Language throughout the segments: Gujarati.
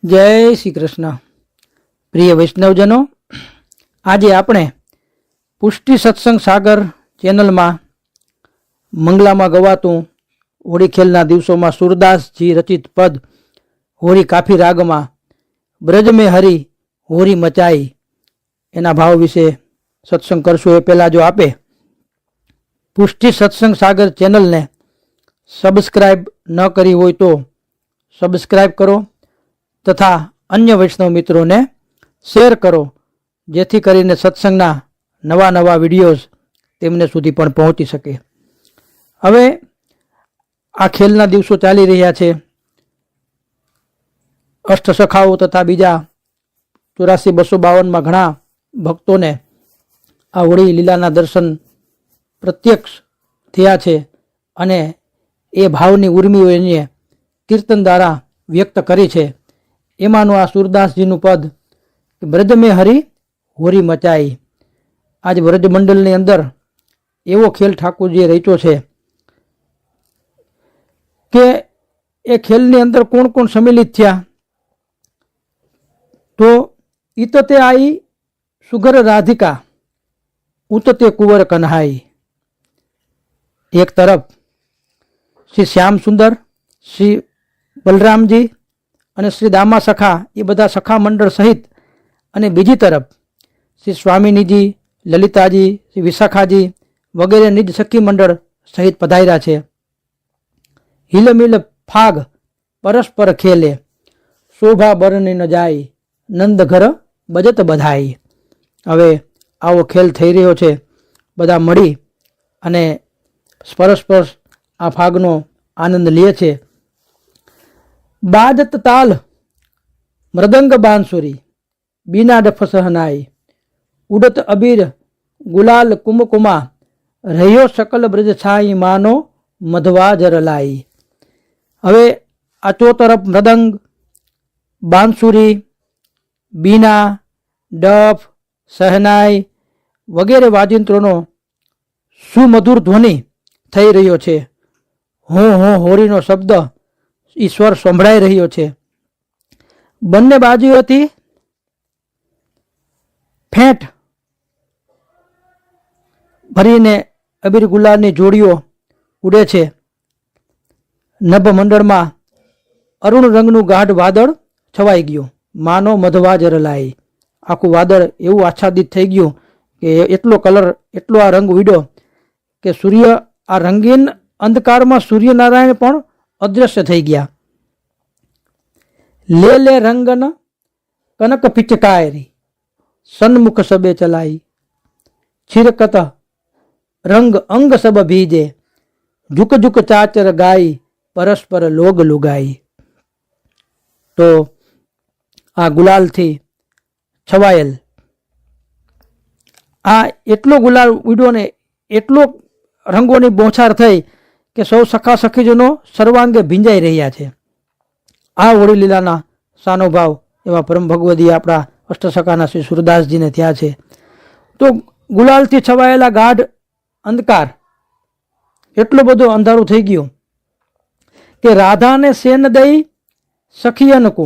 જય શ્રી કૃષ્ણ. પ્રિય વૈષ્ણવજનો, આજે આપણે પુષ્ટિ સત્સંગ સાગર ચેનલમાં મંગલામાં ગવાતું હોળી ખેલના દિવસોમાં સુરદાસજી રચિત પદ હોળી કાફી રાગમાં બ્રજ મેં હરી હોરી મચાઈ એના ભાવ વિશે સત્સંગ કરશું. એ પહેલાં જો આપે પુષ્ટિ સત્સંગ સાગર ચેનલને સબસ્ક્રાઈબ ન કરી હોય તો સબસ્ક્રાઈબ કરો તથા અન્ય વૈષ્ણવ મિત્રોને શેર કરો, જેથી કરીને સત્સંગના નવા નવા વિડીયોઝ તેમને સુધી પણ પહોંચી શકે. હવે આ ખેલના દિવસો ચાલી રહ્યા છે. અષ્ટસખાઓ તથા બીજા 84,252 ઘણા ભક્તોને આ હોળી લીલાના દર્શન પ્રત્યક્ષ થયા છે અને એ ભાવની ઉર્મિઓ એને કીર્તન દ્વારા વ્યક્ત કરી છે. એમાંનું આ સુરદાસજીનું પદ બ્રજ મેં હરી હોરી મચાઈ. આજ વ્રજ મંડળની અંદર એવો ખેલ ઠાકોરજીએ રચ્યો છે કે એ ખેલની અંદર કોણ કોણ સંમિલિત થયા તો ઈતતે આઈ સુગર રાધિકા ઉતતે કુંવર કન્હાઈ. એક તરફ શ્રી શ્યામ સુંદર, શ્રી બલરામજી અને શ્રી દામા સખા, એ બધા સખા મંડળ સહિત, અને બીજી તરફ શ્રી સ્વામિનીજી, લલિતાજી, શ્રી વિશાખાજી વગેરે નિજ સખી મંડળ સહિત પધાર્યા છે. હિલમિલ ફાગ પરસ્પર ખેલે શોભા બરને ન જાય નંદ ઘર બજત બધાઈ. હવે આવો ખેલ થઈ રહ્યો છે. બધા મળી અને પરસ્પર આ ફાગનો આનંદ લે છે. બાજત તાલ મૃદંગ બાંસુરી બીના ડફ સહનાઈ ઉડત અબીર ગુલાલ કુમકુમા રહ્યો શકલ બ્રજ છાઈ માનો મધવા જરલાઈ. હવે આ તરફ મૃદંગ, બાંસુરી, બીના, ડફ, સહનાઈ વગેરે વાજિંત્રોનો સુમધુર ધ્વનિ થઈ રહ્યો છે. હું હોરીનો શબ્દ ઈશ્વર સંભળાઈ રહ્યો છે. બંને બાજુઓથી ફેંટ ભરીને અબીર ગુલાલની જોડીઓ ઉડે છે. નભ મંડળમાં અરુણ રંગનું ગાઢ વાદળ છવાઈ ગયું. માનો મધવા જરલાઈ. આખું વાદળ એવું આચ્છાદિત થઈ ગયું કે એટલો કલર, એટલો આ રંગ ઉડ્યો કે સૂર્ય, આ રંગીન અંધકારમાં સૂર્યનારાયણ પણ અદૃશ્ય થઈ ગયા. લે લે રંગન કનક પિચકાયરી સન્મુખ સબે ચલાઈ છિરકત રંગ અંગ સબ ભીજે ઝુક ઝુક ચાચર ગાઈ પરસ્પર લોગ લુગાઈ. તો આ ગુલાલથી છવાયેલ આ એટલો ગુલાલ ઉડ્યો ને એટલો રંગોની બોછાર થઈ કે સૌ સખા સખીજનો સર્વાંગે ભીંજાઈ રહ્યા છે. આ હોળી લીલાના સાનુભાવ એવા પરમ ભગવદી આપણા અષ્ટસખાના શ્રી સુરદાસજીને થયા છે. તો ગુલાલથી છવાયેલા ગાઢ અંધકાર એટલો બધો અંધારું થઈ ગયું કે રાધાને સેન દઈ સખિયનકુ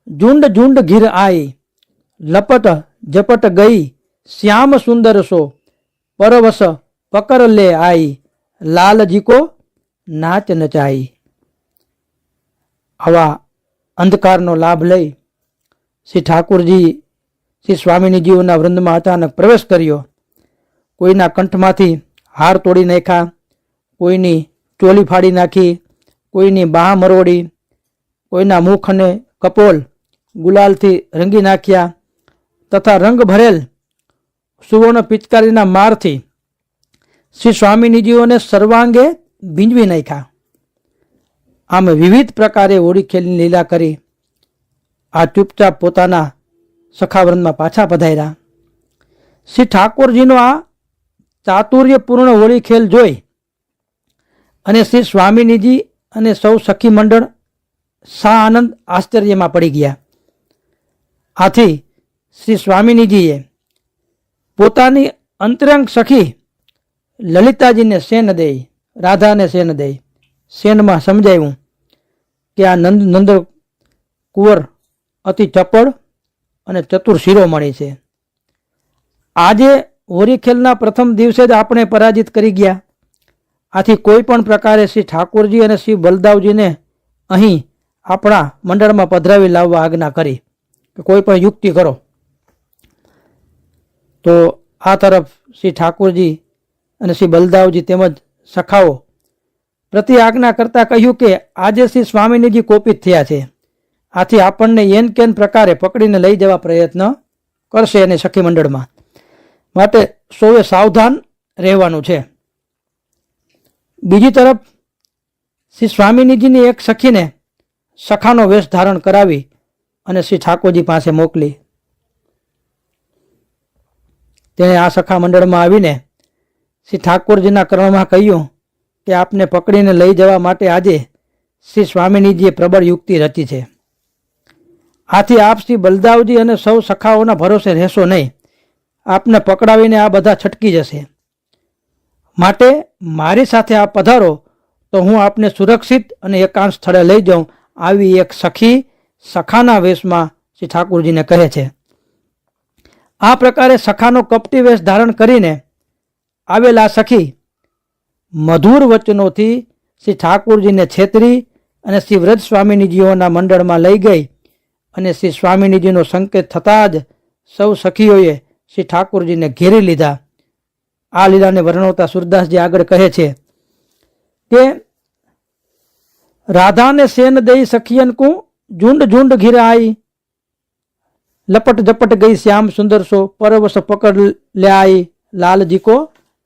ઝુંડ ઝુંડ ઘીર આઈ લપટ ઝપટ ગઈ શ્યામ સુંદર સો પરવસ પકર લે આઈ લાલજી કો નાચ નચાઈ. આવા અંધકારનો લાભ લઈ શ્રી ઠાકોરજી શ્રી સ્વામિનીજીઓના વૃંદમાં અચાનક પ્રવેશ કર્યો. કોઈના કંઠમાંથી હાર તોડી નાખ્યા, કોઈની ચોલી ફાડી નાખી, કોઈની બાહ મરોડી, કોઈના મુખ અને કપોલ ગુલાલથી રંગી નાખ્યા તથા રંગ ભરેલ સુવર્ણ પિચકારીના મારથી શ્રી સ્વામિનીજીઓને સર્વાંગે ભીંજવી નાખ્યા. આમ વિવિધ પ્રકારે હોળી ખેલની લીલા કરી આ ચૂપચાપ પોતાના સખાવૃંદમાં પાછા પધાર્યા. શ્રી ઠાકોરજીનો આ ચાતુર્યપૂર્ણ હોળી ખેલ જોઈ અને શ્રી સ્વામિનીજી અને સૌ સખી મંડળ સા આનંદ આશ્ચર્યમાં પડી ગયા. આથી શ્રી સ્વામિનીજીએ પોતાની અંતરંગ સખી લલિતાજીને સેન દઈ, રાધાને સેન દઈ, સેનમાં સમજાવ્યું કે આ નંદ કુંવર અતિ ચપળ અને ચતુર શિરોમણી છે. આજે હોળી ખેલના પ્રથમ દિવસે જ આપણે પરાજિત કરી ગયા. આથી કોઈ પણ પ્રકારે શ્રી ઠાકોરજી અને શ્રી બલદાવજીને અહીં આપણા મંડળમાં પધરાવી લાવવા આજ્ઞા કરી કે કોઈ પણ યુક્તિ કરો. તો આ તરફ શ્રી ઠાકોરજી અને શ્રી બલદાવજી તેમજ સખાઓ પ્રતિ આજ્ઞા કરતા કહ્યું કે આજે શ્રી સ્વામિનીજી કોપિત થયા છે, આથી આપણને એન કેન પ્રકારે પકડીને લઈ જવા પ્રયત્ન કરશે અને સખી મંડળમાં, માટે સૌએ સાવધાન રહેવાનું છે. બીજી તરફ શ્રી સ્વામિનીજીની એક સખીને સખાનો વેશ ધારણ કરાવી અને શ્રી ઠાકોરજી પાસે મોકલી. તેણે આ સખા મંડળમાં આવીને શ્રી ઠાકોરજીના કર્મમાં કહ્યું કે આપને પકડીને લઈ જવા માટે આજે શ્રી સ્વામિનીજીએ પ્રબળ યુક્તિ રચી છે. આથી આપ શ્રી બલદાવજી અને સૌ સખાઓના ભરોસે રહેશો નહીં. આપને પકડાવીને આ બધા છટકી જશે. માટે મારી સાથે આપ પધારો તો હું આપને સુરક્ષિત અને એકાંત સ્થળે લઈ જાઉં. આવી એક સખી સખાના વેશમાં શ્રી ઠાકોરજીને કહે છે. આ પ્રકારે સખાનો કપટી વેશ ધારણ કરીને આવેલા સખી મધુર વચનોથી શ્રી ઠાકોરજીને છેતરી અને શ્રી વ્રજ સ્વામિનીજીઓના મંડળમાં લઈ ગઈ અને શ્રી સ્વામિનીજીનો સંકેત થતાં જ સૌ સખીઓએ શ્રી ઠાકોરજીને ઘેરી લીધા. આ લીલાને વર્ણવતા સુરદાસજી આગળ કહે છે કે રાધાને સેન દઈ સખિયન કુ ઝુંડ ઝુંડ ઘિરાઈ, લપટ ઝપટ ગઈ શ્યામ સુંદર સો પરવશ પકડ લે આઈ, લાલજી કો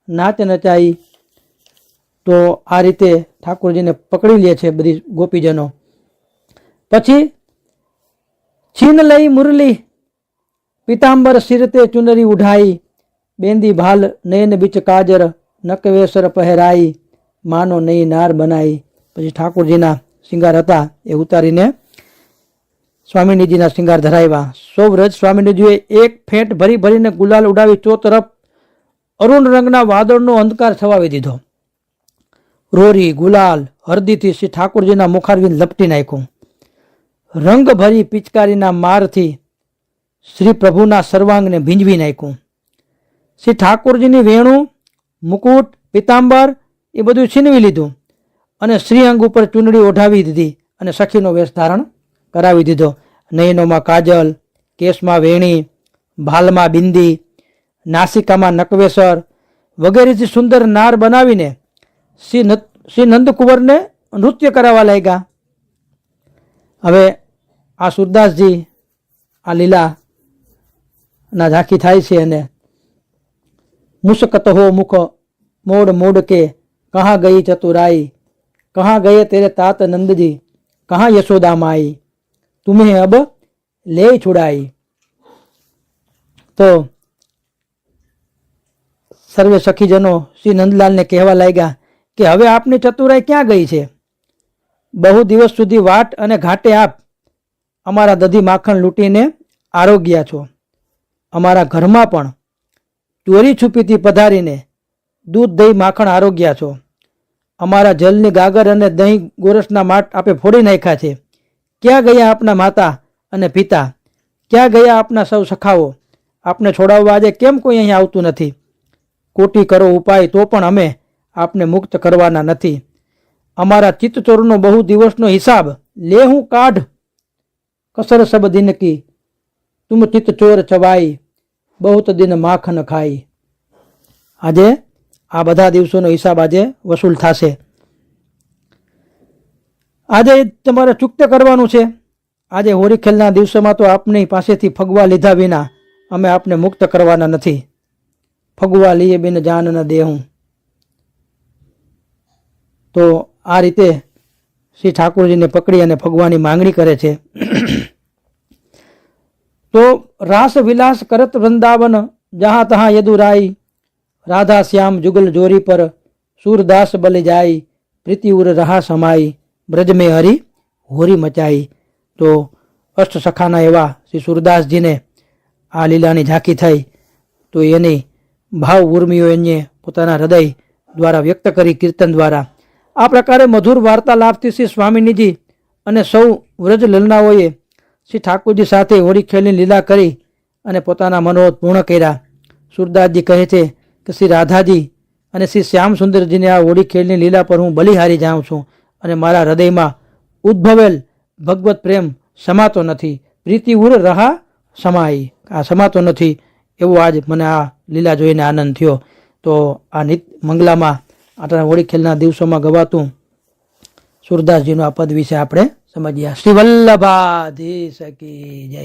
નાચ નચાઈ. તો આ રીતે ઠાકોરજીને પકડી લે છે બધી ગોપીજનો. પછી છીન લઈ મુરલી પીતાંબર સિરતે ચુનરી ઉઢાઈ, બેંદી ભાલ નયન બીચ કાજર નકવેસર પહેરાઈ, માનો નઈ નાર બનાઈ. પછી ઠાકોરજીના શિંગાર હતા એ ઉતારીને સ્વામિનીજીના શિંગાર ધરાવ્યા. સૌ વ્રજ સ્વામિનીજીએ એક ફેંટ ભરી ભરીને ગુલાલ ઉડાવી ચોતરફ અરુણ રંગના વાદળનો અંધકાર છવાવી દીધો. રોરી ગુલાલ હળદીથી શ્રી ઠાકોરજીના મુખારવિંદ લપટી નાખ્યું. રંગ ભરી પિચકારીના મારથી શ્રી પ્રભુના સર્વાંગને ભીંજવી નાખ્યું. શ્રી ઠાકોરજીની વેણું મુકુટ પિતાંબર એ બધું છીનવી લીધું અને શ્રીઅંગ ઉપર ચૂંદડી ઓઢાવી દીધી અને સખીનો વેશ ધારણ કરાવી દીધો. નયનોમાં કાજલ, કેશમાં વેણી, ભાલમાં બિંદી, નાસિકામાં નકવેસર વગેરેથી સુંદર નાર બનાવીને શ્રી નંદકુંવરને નૃત્ય કરાવવા લાગ્યા. હવે આ સુરદાસજી આ લીલા ના ઝાંખી થાય છે અને મુસ્કત હો મુખ મોડ મોડ કે કહા ગઈ ચતુરાઈ, કહા ગયે તેરે तात नंदजी, कहाँ यशोदा माई, तुम्हें अब ले छुड़ाई. તો સર્વે સખીજનો શ્રી નંદલાલને કહેવા લાગ્યા કે હવે આપની ચતુરાઈ ક્યાં ગઈ છે? બહુ દિવસ સુધી વાટ અને ઘાટે આપ અમારા દધી માખણ લૂંટીને આરોગ્યા છો. અમારા ઘરમાં પણ ચોરી છુપીથી પધારીને દૂધ દહીં માખણ આરોગ્યા છો. અમારા જલની ગાગર અને દહીં ગોરસના માટ આપે ફોડી નાખ્યા છે. ક્યાં ગયા આપના માતા અને પિતા? ક્યાં ગયા આપના સૌ સખાઓ? આપને છોડાવવા આજે કેમ કોઈ અહીં આવતું નથી? કોટી કરો ઉપાય તો પણ અમે આપને મુક્ત કરવાના નથી. અમારા ચિત્તચોરનો બહુ દિવસનો હિસાબ લે હું કાઢ. કસર સબ દિન કી તુમ ચિત્તચોર ચવાઈ, બહુત દિન માખન ખાઈ. આજે આ બધા દિવસોનો હિસાબ આજે વસૂલ થશે. આજે તમારે ચૂકતે કરવાનું છે. આજે હોળી ખેલના દિવસોમાં તો આપની પાસેથી ફગવા લીધા વિના અમે આપને મુક્ત કરવાના નથી. ફગવા લીએ બિન જાન ન દેહું. તો આ રીતે શ્રી ઠાકોરજીને પકડી અને ફગવાની માંગણી કરે છે. તો રાસ વિલાસ કરત વૃંદાવન જहाँ तहाँ यदुराई, राधा श्याम जुगल जोरी पर सूरदास बल जाई, प्रीति उर रहा समाई, ब्रज में हरी होरी मचाई. તો અષ્ટ સખાના એવા શ્રી સુરદાસજીને આ લીલાની ઝાંખી થઈ તો એની ભાવ ઉર્મિઓ એને પોતાના હૃદય દ્વારા વ્યક્ત કરી કીર્તન દ્વારા. આ પ્રકારે મધુર વાર્તાલાપથી શ્રી સ્વામિનીજી અને સૌ વ્રજ લલનાઓએ શ્રી ઠાકોરજી સાથે હોળી ખેલની લીલા કરી અને પોતાના મનોરથ પૂર્ણ કર્યા. સુરદાસજી કહે છે કે શ્રી રાધાજી અને શ્રી શ્યામ સુંદરજીની આ હોળી ખેલની લીલા પર હું બલિહારી જાઉં છું અને મારા હૃદયમાં ઉદ્ભવેલ ભગવત પ્રેમ સમાતો નથી. પ્રીતિ ઉર રહા સમાઈ, આ સમાતો નથી. એવો આજ મને આ લીલા જોઈને આનંદ થયો. તો આ નિત મંગલામાં આટલા હોળી ખેલના દિવસોમાં ગવાતું સુરદાસજીનું આ પદ વિશે આપણે સમજ્યા. શ્રી વલ્લભાધીશ કી જય.